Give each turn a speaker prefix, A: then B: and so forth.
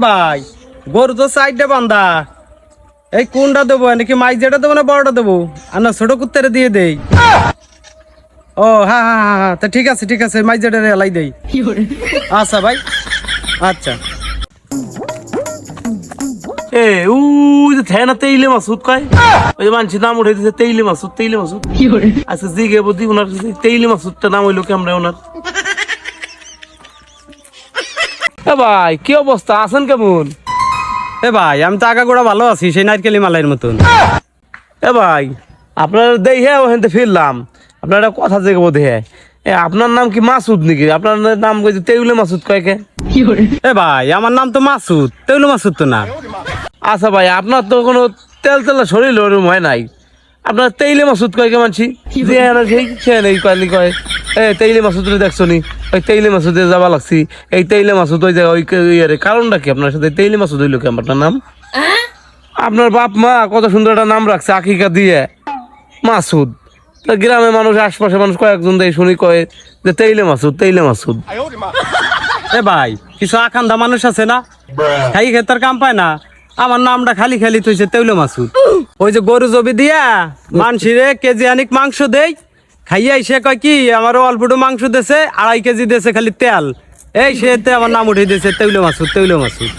A: ভাই গরু তো সাইডে বান্ধা, এই কোনটা দেবো নাকি মাইজেটা দেবো না বড়টা দেবো আর না ছোট কুত্তারে দিয়ে দেই? ও হ্যাঁ হ্যাঁ হ্যাঁ হ্যাঁ, তা ঠিক আছে মাইজেটা এলাই দেই। আচ্ছা ভাই, আচ্ছা।
B: এ যে থেনা তেইলে মাসুদ কয় ওই যে মানছি নাম উঠে দিছে তেইলে মাসুদ আচ্ছা জিগে বুদ্ধি ওনার তেইলে মাসুদটা নাম হইলো কেমন ওনার? এ ভাই কি অবস্থা, আছেন কেমন?
A: এ ভাই আমি তো আগাগোড়া ভালো আছি, সেই নারকেলি মালাইয়ের মতন।
B: এ ভাই আপনার দেই হ্যাঁ ওখান থেকে ফিরলাম, আপনার একটা কথা জেগে বোধ হ্যাঁ আপনার নাম কি মাসুদ নাকি? আপনার নাম কইছে তেইলে মাসুদ কয়কে?
A: এ ভাই আমার নাম তো মাসুদ, তেউলু মাসুদ তো না।
B: আচ্ছা ভাই আপনার তো কোনো তেল তেলা শরীর ওরম হয় নাই, আপনার তেইলে মাসুদ কয়কে মানছি যে সেই সে নেই কয়লি কয় এ তেইলে মাসুদ দেখছো নি? ওই তেইলে মাসুদে যাবা লাগছি, এই তেইলে মাসুদ ওই জায়গায় ওই কারণটা কি আপনার সাথে তেইলে মাসুদ হইলো কি আপনার নাম? আপনার বাপ মা কত সুন্দর একটা নাম রাখছে আকিকা দিয়ে মাসুদ, তা গ্রামের মানুষ আশপাশের মানুষ কয়েকজন দেয় শুনি কয় যে তেইলে মাসুদ।
A: এ ভাই কিছু আকান্দা মানুষ আছে না, খাই খেতার কাম পায় না, আমার নামটা খালি খালি তুইছে তেউলু মাসুদ। ওই যে গরু জবি দিয়া মানসিরে কেজি আনিক মাংস দেই, খাইয়া সে কয় কি আমারও অল্পটু মাংস দেছে, 2.5 কেজি দেছে খালি তেল, এই সে আমার নাম উঠে দিয়েছে তেউলু মাসুদ।